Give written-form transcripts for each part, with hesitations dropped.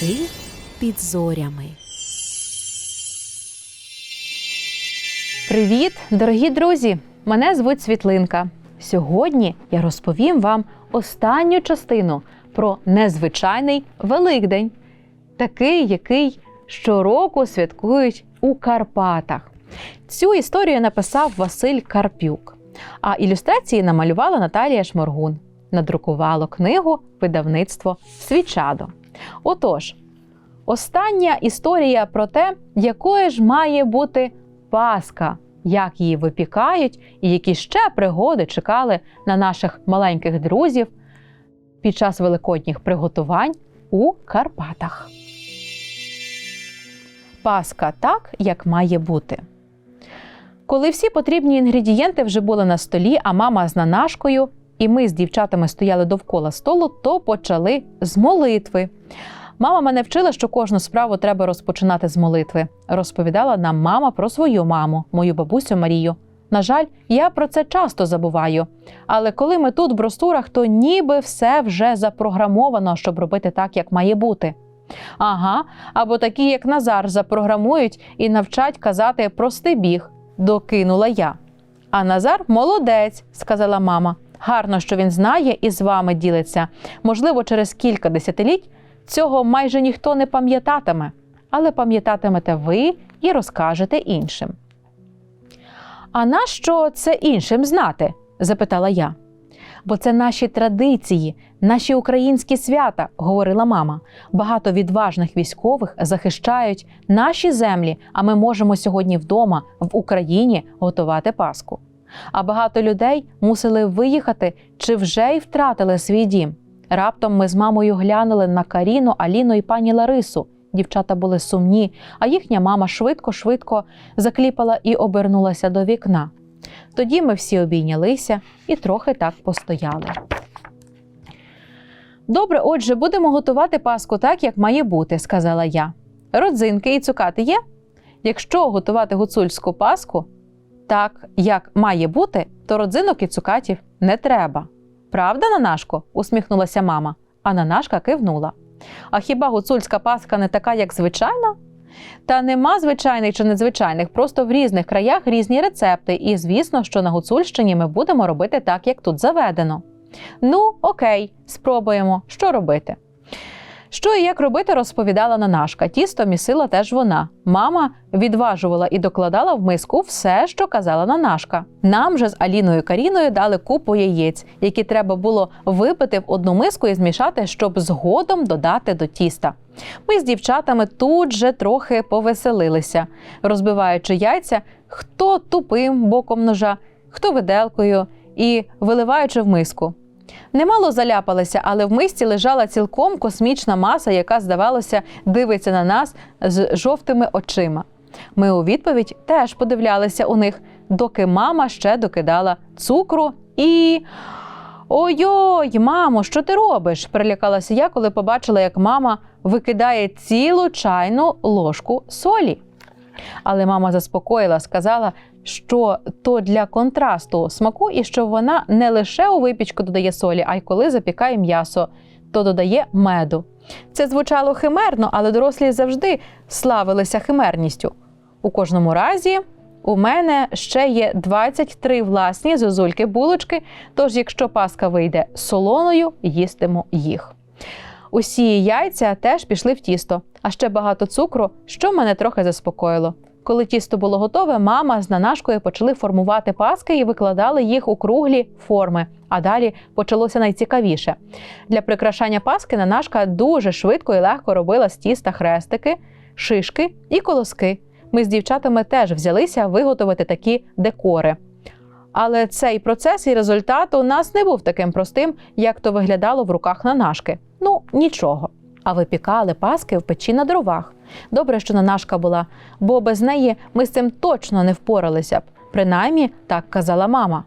Казки під зорями. Привіт, дорогі друзі! Мене звуть Світлинка. Сьогодні я розповім вам останню частину про незвичайний Великдень. Такий, який щороку святкують у Карпатах. Цю історію написав Василь Карпюк, а ілюстрації намалювала Наталія Шморгун. Надрукувало книгу видавництво «Свічадо». Отож, остання історія про те, якою ж має бути Пасха, як її випікають і які ще пригоди чекали на наших маленьких друзів під час великодніх приготувань у Карпатах. Пасха так, як має бути. Коли всі потрібні інгредієнти вже були на столі, а мама з Нанашкою і ми з дівчатами стояли довкола столу, то почали з молитви. Мама мене вчила, що кожну справу треба розпочинати з молитви. Розповідала нам мама про свою маму, мою бабусю Марію. На жаль, я про це часто забуваю. Але коли ми тут в Бростурах, то ніби все вже запрограмовано, щоб робити так, як має бути. Ага, або такі, як Назар, запрограмують і навчать казати «простий біг», докинула я. А Назар молодець, сказала мама. Гарно, що він знає і з вами ділиться. Можливо, через кілька десятиліть цього майже ніхто не пам'ятатиме. Але пам'ятатимете ви і розкажете іншим. «А нащо це іншим знати?» – запитала я. «Бо це наші традиції, наші українські свята», – говорила мама. «Багато відважних військових захищають наші землі, а ми можемо сьогодні вдома, в Україні, готувати Пасху. А багато людей мусили виїхати чи вже й втратили свій дім. Раптом ми з мамою глянули на Каріну, Аліну і пані Ларису. Дівчата були сумні, а їхня мама швидко-швидко закліпала і обернулася до вікна. Тоді ми всі обійнялися і трохи так постояли. «Добре, отже, будемо готувати Пасху так, як має бути», – сказала я. «Родзинки і цукати є? Якщо готувати гуцульську Пасху так, як має бути, то родзинок і цукатів не треба». «Правда, Нанашко?» – усміхнулася мама, а Нанашка кивнула. «А хіба гуцульська Пасха не така, як звичайна?» «Та нема звичайних чи незвичайних, просто в різних краях різні рецепти, і звісно, що на Гуцульщині ми будемо робити так, як тут заведено». «Ну, окей, спробуємо. Що робити?» Що і як робити, розповідала Нанашка. Тісто місила теж вона. Мама відважувала і докладала в миску все, що казала Нанашка. Нам же з Аліною і Каріною дали купу яєць, які треба було випити в одну миску і змішати, щоб згодом додати до тіста. Ми з дівчатами тут же трохи повеселилися, розбиваючи яйця, хто тупим боком ножа, хто виделкою і виливаючи в миску. Немало заляпалися, але в мисці лежала цілком космічна маса, яка, здавалося, дивиться на нас з жовтими очима. Ми у відповідь теж подивлялися у них, доки мама ще докидала цукру і... «Ой-ой, мамо, що ти робиш?» – перелякалася я, коли побачила, як мама викидає цілу чайну ложку солі. Але мама заспокоїла, сказала, що то для контрасту смаку і що вона не лише у випічку додає солі, а й коли запікає м'ясо, то додає меду. Це звучало химерно, але дорослі завжди славилися химерністю. У кожному разі у мене ще є 23 власні зозульки-булочки, тож якщо Пасха вийде солоною, їстиму їх. Усі яйця теж пішли в тісто, а ще багато цукру, що мене трохи заспокоїло. Коли тісто було готове, мама з Нанашкою почали формувати паски і викладали їх у круглі форми. А далі почалося найцікавіше. Для прикрашання паски Нанашка дуже швидко і легко робила з тіста хрестики, шишки і колоски. Ми з дівчатами теж взялися виготовити такі декори. Але цей процес і результат у нас не був таким простим, як то виглядало в руках Нанашки. Ну, нічого. А випікали паски в печі на дровах. Добре, що Нанашка була, бо без неї ми з цим точно не впоралися б. Принаймні, так казала мама.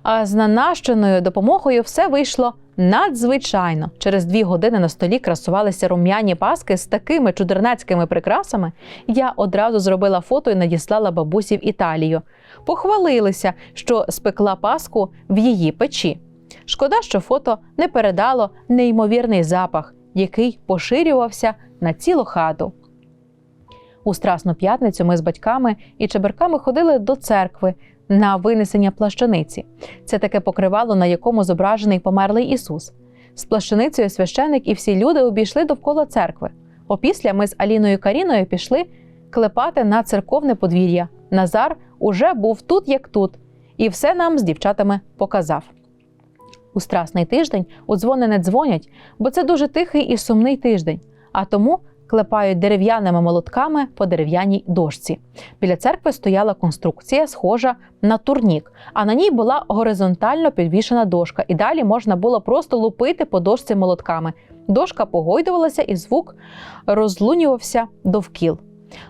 А з Нанашчиною допомогою все вийшло надзвичайно. Через 2 години на столі красувалися рум'яні паски з такими чудернацькими прикрасами. Я одразу зробила фото і надіслала бабусі в Італію. Похвалилися, що спекла паску в її печі. Шкода, що фото не передало неймовірний запах. який поширювався на цілу хату. У Страсну п'ятницю ми з батьками і чеберками ходили до церкви на винесення плащаниці. Це таке покривало, на якому зображений померлий Ісус. З плащаницею священик і всі люди обійшли довкола церкви. Опісля ми з Аліною Каріною пішли клепати на церковне подвір'я. Назар уже був тут, як тут, і все нам з дівчатами показав. У Страсний тиждень у дзвони не дзвонять, бо це дуже тихий і сумний тиждень, а тому клепають дерев'яними молотками по дерев'яній дошці. Біля церкви стояла конструкція, схожа на турнік, а на ній була горизонтально підвішена дошка, і далі можна було просто лупити по дошці молотками. Дошка погойдувалася і звук розлунювався довкіл.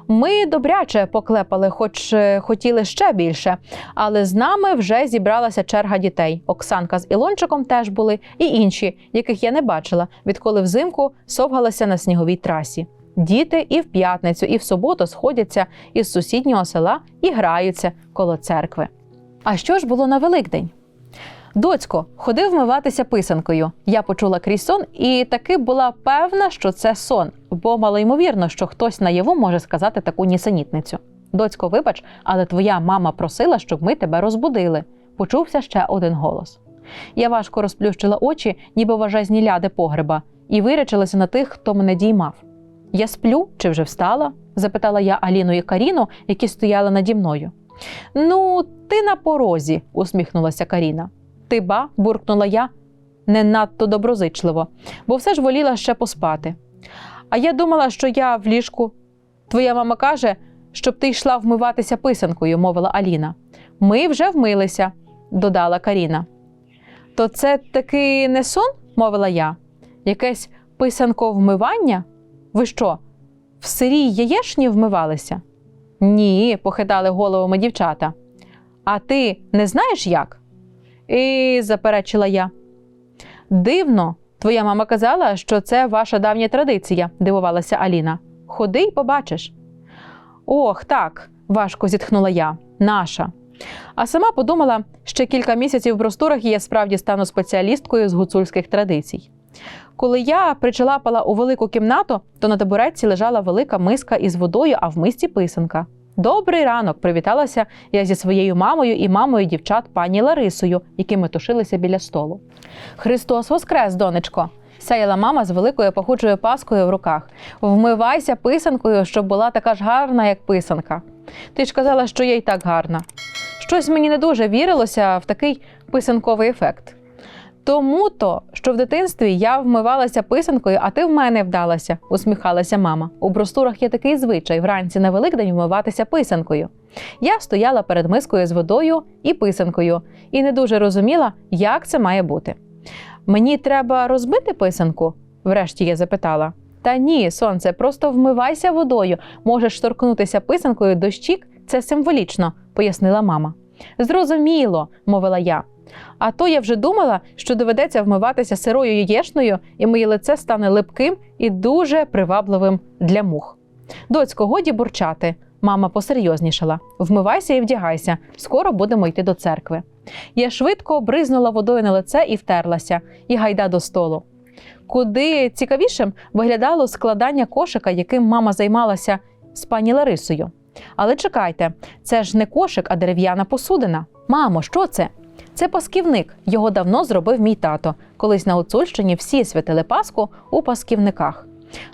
Ми добряче поклепали, хоч хотіли ще більше, але з нами вже зібралася черга дітей. Оксанка з Ілончиком теж були, і інші, яких я не бачила, відколи взимку совгалася на сніговій трасі. Діти і в п'ятницю, і в суботу сходяться із сусіднього села і граються коло церкви. А що ж було на Великдень? «Доцько, ходи вмиватися писанкою». Я почула крізь сон і таки була певна, що це сон, бо малоймовірно, що хтось наяву може сказати таку нісенітницю. «Доцько, вибач, але твоя мама просила, щоб ми тебе розбудили», – почувся ще один голос. Я важко розплющила очі, ніби важезні ляди погреба, і вирячилася на тих, хто мене діймав. «Я сплю чи вже встала?» – запитала я Аліну і Каріну, які стояли наді мною. «Ну, ти на порозі», – усміхнулася Каріна. «Ти ба», – буркнула я, не надто доброзичливо, бо все ж воліла ще поспати. «А я думала, що я в ліжку. Твоя мама каже, щоб ти йшла вмиватися писанкою», – мовила Аліна. «Ми вже вмилися», – додала Каріна. «То це таки не сон?» – мовила я. «Якесь писанковмивання? Ви що, в сирій яєчні вмивалися?» «Ні», – похитали головами дівчата. «А ти не знаєш як?» «І», – заперечила я. «Дивно. Твоя мама казала, що це ваша давня традиція», – дивувалася Аліна. «Ходи й побачиш». «Ох, так», – важко зітхнула я. «Наша». А сама подумала, ще кілька місяців в бростурах і я справді стану спеціалісткою з гуцульських традицій. Коли я причалапала у велику кімнату, то на табуретці лежала велика миска із водою, а в мисці писанка. «Добрий ранок», – привіталася я зі своєю мамою і мамою дівчат пані Ларисою, які метушилися біля столу. «Христос воскрес, донечко», – сяяла мама з великою пахучою паскою в руках. «Вмивайся писанкою, щоб була така ж гарна, як писанка. Ти ж казала, що я й так гарна». Щось мені не дуже вірилося в такий писанковий ефект. «Тому-то, що в дитинстві я вмивалася писанкою, а ти в мене вдалася», – усміхалася мама. «У бростурах є такий звичай – вранці на Великдень вмиватися писанкою». Я стояла перед мискою з водою і писанкою і не дуже розуміла, як це має бути. «Мені треба розбити писанку?» – врешті я запитала. «Та ні, сонце, просто вмивайся водою. Можеш торкнутися писанкою до щік, це символічно», – пояснила мама. «Зрозуміло», – мовила я. А то я вже думала, що доведеться вмиватися сирою яєчною, і моє лице стане липким і дуже привабливим для мух. «Доцько, годі бурчати», – мама посерйознішала. «Вмивайся і вдягайся, скоро будемо йти до церкви». Я швидко бризнула водою на лице і втерлася, і гайда до столу. Куди цікавішим виглядало складання кошика, яким мама займалася з пані Ларисою. Але чекайте, це ж не кошик, а дерев'яна посудина. «Мамо, що це?» «Це пасківник. Його давно зробив мій тато. Колись на Гуцульщині всі святили Пасху у пасківниках».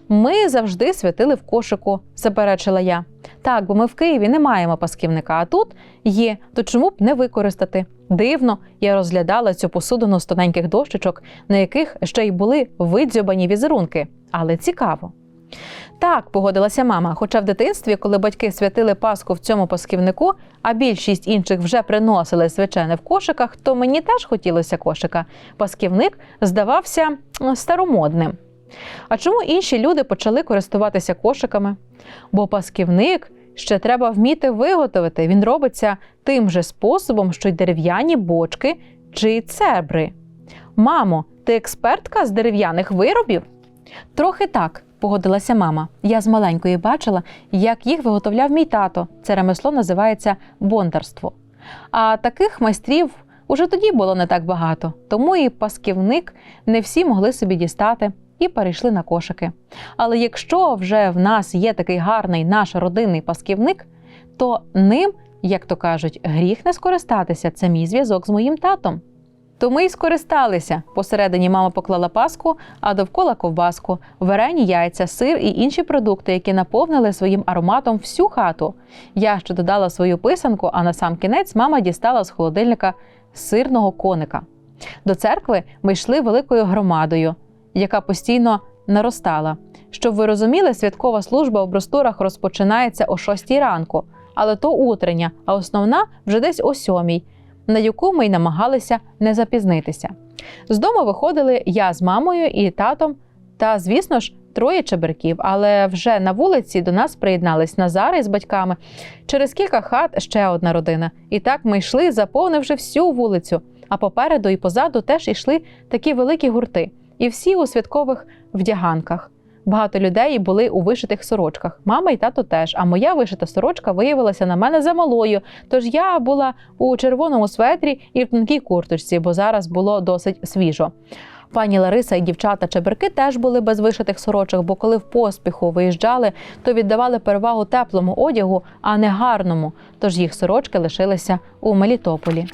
«Ми завжди святили в кошику», – заперечила я. «Так, бо ми в Києві не маємо пасківника, а тут є, то чому б не використати?» Дивно, я розглядала цю посудину з тоненьких дощечок, на яких ще й були видзьобані візерунки. Але цікаво. «Так», – погодилася мама, хоча в дитинстві, коли батьки святили Пасху в цьому пасківнику, а більшість інших вже приносили свячене в кошиках, то мені теж хотілося кошика. Пасківник здавався старомодним. А чому інші люди почали користуватися кошиками? Бо пасківник ще треба вміти виготовити. Він робиться тим же способом, що й дерев'яні бочки чи цебри. «Мамо, ти експертка з дерев'яних виробів?» «Трохи так», – погодилася мама. «Я з маленької бачила, як їх виготовляв мій тато. Це ремесло називається бондарство. А таких майстрів уже тоді було не так багато, тому і пасківник не всі могли собі дістати. і перейшли на кошики. Але якщо вже в нас є такий гарний наш родинний пасківник, то ним, як то кажуть, гріх не скористатися. Це мій зв'язок з моїм татом. То ми й скористалися. Посередині мама поклала паску, а довкола ковбаску, варені яйця, сир і інші продукти, які наповнили своїм ароматом всю хату. Я ще додала свою писанку, а на сам кінець мама дістала з холодильника сирного коника. До церкви ми йшли великою громадою, яка постійно наростала. Щоб ви розуміли, святкова служба в Бростурах розпочинається о 6 ранку, але то утрення, а основна вже десь о 7, на яку ми й намагалися не запізнитися. З дому виходили я з мамою і татом та, звісно ж, 3 чеберків, але вже на вулиці до нас приєднались Назари з батьками. Через кілька хат ще одна родина. І так ми йшли, заповнивши всю вулицю, а попереду і позаду теж йшли такі великі гурти. І всі у святкових вдяганках. Багато людей були у вишитих сорочках. Мама і тато теж, а моя вишита сорочка виявилася на мене замалою. Тож я була у червоному светрі і в тонкій курточці, бо зараз було досить свіжо. Пані Лариса і дівчата-чеберки теж були без вишитих сорочок, бо коли в поспіху виїжджали, то віддавали перевагу теплому одягу, а не гарному. Тож їх сорочки лишилися у Мелітополі.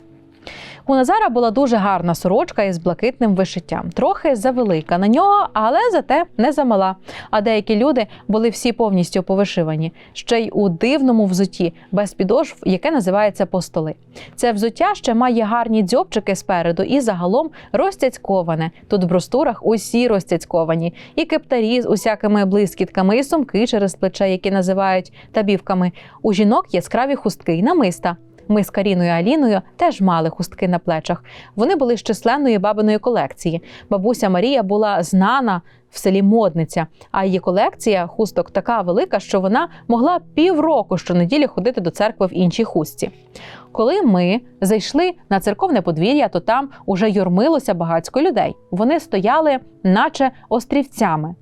У Назара була дуже гарна сорочка із блакитним вишиттям. Трохи завелика на нього, але зате не замала. А деякі люди були всі повністю повишивані. Ще й у дивному взутті, без підошв, яке називається постоли. Це взуття ще має гарні дзьобчики спереду і загалом розцяцьковане. Тут в Бростурах усі розцяцьковані. І кептарі з усякими блискітками, і сумки через плече, які називають табівками. У жінок яскраві хустки і намиста. Ми з Каріною Аліною теж мали хустки на плечах. Вони були з численної бабиної колекції. Бабуся Марія була знана в селі модниця, а її колекція хусток така велика, що вона могла півроку щонеділі ходити до церкви в іншій хустці. Коли ми зайшли на церковне подвір'я, то там уже юрмилося багацько людей. Вони стояли наче острівцями.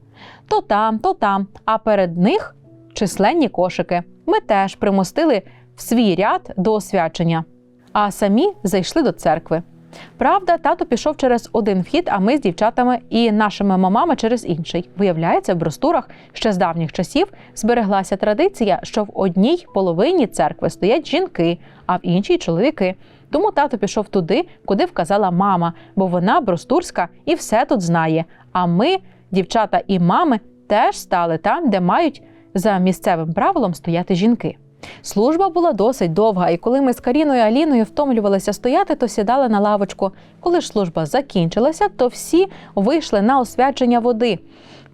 То там, а перед них численні кошики. Ми теж примостили в свій ряд до освячення, а самі зайшли до церкви. Правда, тато пішов через один вхід, а ми з дівчатами і нашими мамами через інший. Виявляється, в Бростурах ще з давніх часів збереглася традиція, що в одній половині церкви стоять жінки, а в іншій – чоловіки. Тому тато пішов туди, куди вказала мама, бо вона бростурська і все тут знає. А ми, дівчата і мами, теж стали там, де мають за місцевим правилом стояти жінки. Служба була досить довга, і коли ми з Каріною Аліною втомлювалися стояти, то сідали на лавочку. Коли ж служба закінчилася, то всі вийшли на освячення води.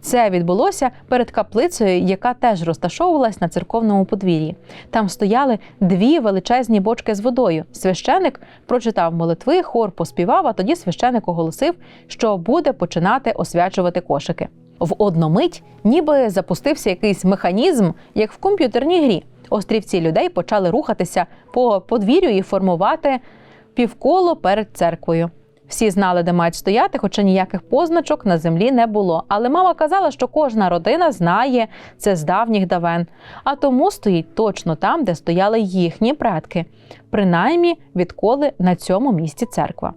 Це відбулося перед каплицею, яка теж розташовувалась на церковному подвір'ї. Там стояли 2 величезні бочки з водою. Священик прочитав молитви, хор поспівав, а тоді священик оголосив, що буде починати освячувати кошики. В одну мить ніби запустився якийсь механізм, як в комп'ютерній грі. Острівці людей почали рухатися по подвір'ю і формувати півколо перед церквою. Всі знали, де мають стояти, хоча ніяких позначок на землі не було. Але мама казала, що кожна родина знає це з давніх давен. А тому стоїть точно там, де стояли їхні предки. Принаймні, відколи на цьому місці церква.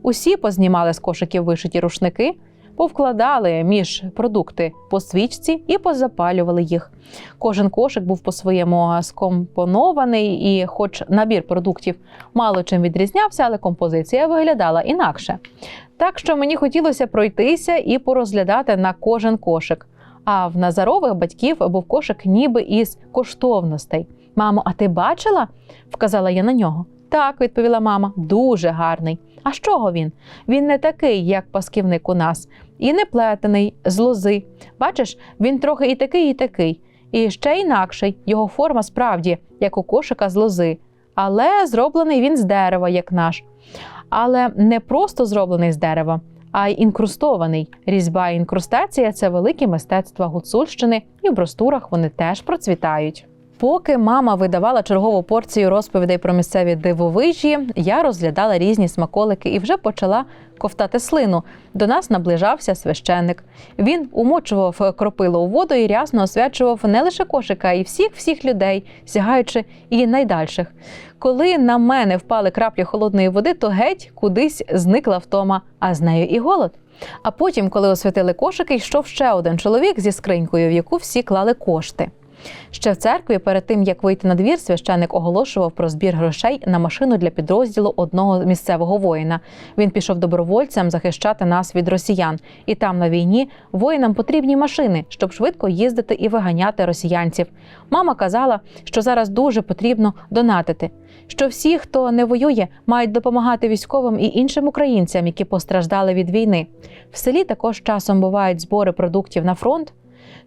Усі познімали з кошиків вишиті рушники, повкладали між продукти по свічці і позапалювали їх. Кожен кошик був по-своєму скомпонований, і хоч набір продуктів мало чим відрізнявся, але композиція виглядала інакше. Так що мені хотілося пройтися і порозглядати на кожен кошик. А в Назарових батьків був кошик ніби із коштовностей. «Мамо, а ти бачила?» – вказала я на нього. «Так», – відповіла мама, – «дуже гарний». «А з чого він?» «Він не такий, як пасківник у нас, і не плетений, з лози. Бачиш, він трохи і такий. І ще інакший, його форма справді, як у кошика з лози. Але зроблений він з дерева, як наш. Але не просто зроблений з дерева, а й інкрустований. Різьба і інкрустація – це великі мистецтва Гуцульщини, і в Бростурах вони теж процвітають». Поки мама видавала чергову порцію розповідей про місцеві дивовижі, я розглядала різні смаколики і вже почала ковтати слину. До нас наближався священник. Він умочував кропило у воду і рясно освячував не лише кошика, а й всіх людей, сягаючи і найдальших. Коли на мене впали краплі холодної води, то геть кудись зникла втома, а з нею і голод. А потім, коли освятили кошики, йшов ще один чоловік зі скринькою, в яку всі клали кошти. Ще в церкві, перед тим, як вийти на двір, священник оголошував про збір грошей на машину для підрозділу одного місцевого воїна. Він пішов добровольцем захищати нас від росіян. І там, на війні, воїнам потрібні машини, щоб швидко їздити і виганяти росіянців. Мама казала, що зараз дуже потрібно донатити. Що всі, хто не воює, мають допомагати військовим і іншим українцям, які постраждали від війни. В селі також часом бувають збори продуктів на фронт.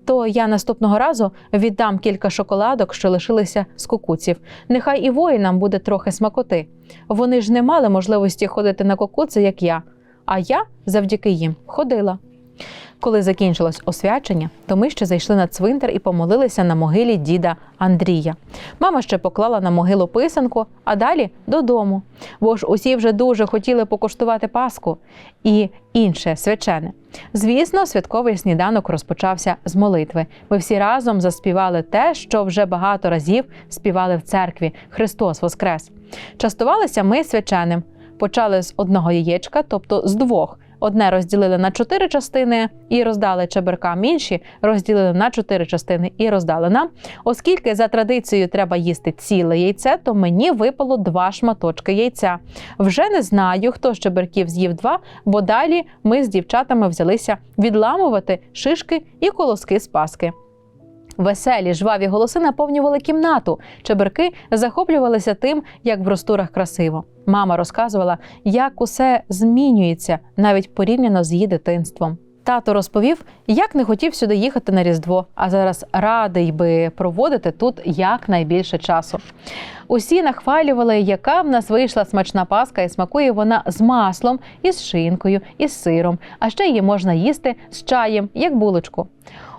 То я наступного разу віддам кілька шоколадок, що лишилися з кукуців. Нехай і воїнам буде трохи смакоти. Вони ж не мали можливості ходити на кукуци, як я. А я завдяки їм ходила. Коли закінчилось освячення, то ми ще зайшли на цвинтар і помолилися на могилі діда Андрія. Мама ще поклала на могилу писанку, а далі додому. Бо ж усі вже дуже хотіли покуштувати Пасху і інше свячене. Звісно, святковий сніданок розпочався з молитви. Ми всі разом заспівали те, що вже багато разів співали в церкві «Христос Воскрес». Частувалися ми свяченим. Почали з одного яєчка, тобто з двох. Одне розділили на 4 частини і роздали чеберкам, інші розділили на 4 частини і роздали нам. Оскільки за традицією треба їсти ціле яйце, то мені випало 2 шматочки яйця. Вже не знаю, хто з чеберків з'їв 2, бо далі ми з дівчатами взялися відламувати шишки і колоски з Паски. Веселі, жваві голоси наповнювали кімнату. Чеберки захоплювалися тим, як в розтурах красиво. Мама розказувала, як усе змінюється, навіть порівняно з її дитинством. Тато розповів, як не хотів сюди їхати на Різдво, а зараз радий би проводити тут якнайбільше часу. Усі нахвалювали, яка в нас вийшла смачна Пасха, і смакує вона з маслом, із шинкою, із сиром, а ще її можна їсти з чаєм, як булочку.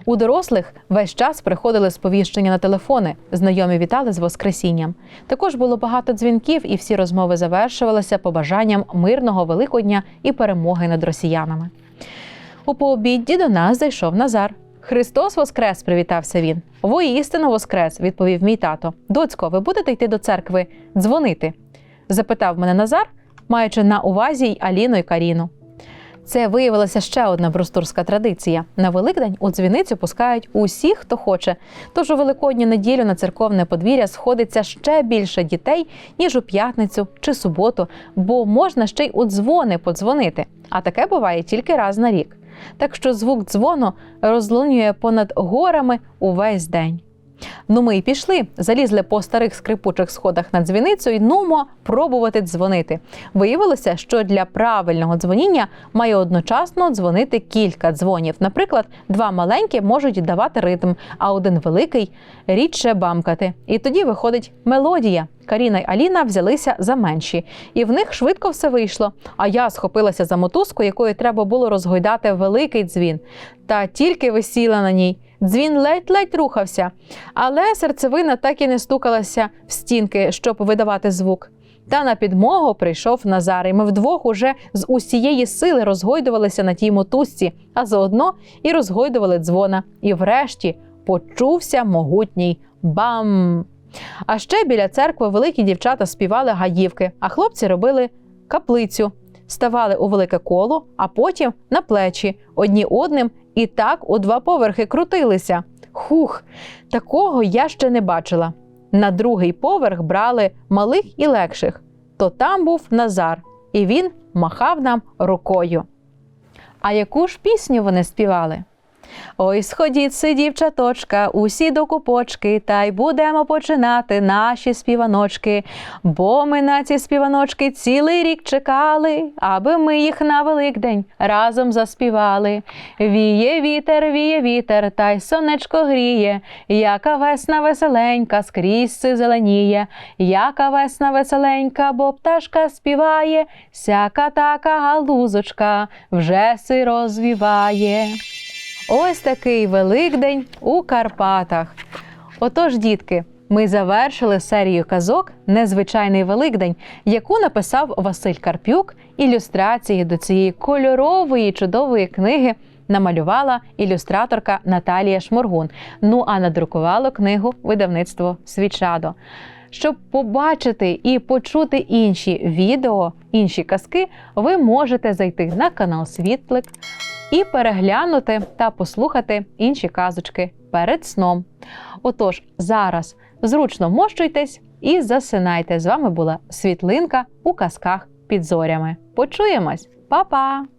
У дорослих весь час приходили сповіщення на телефони, знайомі вітали з Воскресінням. Також було багато дзвінків, і всі розмови завершувалися побажанням мирного Великодня і перемоги над росіянами. У пообідді до нас зайшов Назар. «Христос Воскрес!» – привітався він. «Воістину Воскрес!» – відповів мій тато. «Доцько, ви будете йти до церкви дзвонити?» – запитав мене Назар, маючи на увазі й Аліну, й Каріну. Це виявилася ще одна брустурська традиція. На Великдень у дзвіницю пускають усіх, хто хоче. Тож у Великодню неділю на церковне подвір'я сходиться ще більше дітей, ніж у п'ятницю чи суботу, бо можна ще й у дзвони подзвонити. А таке буває тільки раз на рік. Так що звук дзвону розлунює понад горами увесь день. Ну ми й пішли, залізли по старих скрипучих сходах на дзвіницю і нумо пробувати дзвонити. Виявилося, що для правильного дзвоніння має одночасно дзвонити кілька дзвонів. Наприклад, 2 маленькі можуть давати ритм, а 1 великий – рідше бамкати. І тоді виходить мелодія. Каріна й Аліна взялися за менші. І в них швидко все вийшло. А я схопилася за мотузку, якою треба було розгойдати великий дзвін. Та тільки висіла на ній. Дзвін ледь-ледь рухався, але серцевина так і не стукалася в стінки, щоб видавати звук. Та на підмогу прийшов Назар, і ми вдвох уже з усієї сили розгойдувалися на тій мотузці, а заодно і розгойдували дзвона. І врешті почувся могутній бам! А ще біля церкви великі дівчата співали гаївки, а хлопці робили каплицю. Ставали у велике коло, а потім на плечі, одні одним, і так у 2 поверхи крутилися. Хух, такого я ще не бачила. На другий поверх брали малих і легших. То там був Назар, і він махав нам рукою. А яку ж пісню вони співали? Ой, сходіться, дівчаточка, усі до купочки, та й будемо починати наші співаночки. Бо ми на ці співаночки цілий рік чекали, аби ми їх на Великдень разом заспівали. Віє вітер, та й сонечко гріє, яка весна веселенька, скрізь зеленіє. Яка весна веселенька, бо пташка співає, сяка така галузочка вже си розвіває. Ось такий Великдень у Карпатах. Отож, дітки, Ми завершили серію казок «Незвичайний Великдень», яку написав Василь Карпюк. Ілюстрації до цієї кольорової чудової книги намалювала ілюстраторка Наталія Шморгун. Ну а надрукувало книгу видавництво «Свічадо». Щоб побачити і почути інші відео, інші казки, ви можете зайти на канал Світлик і переглянути та послухати інші казочки перед сном. Отож, зараз зручно вмощуйтесь і засинайте. З вами була Світлинка у казках під зорями. Почуємось! Па-па!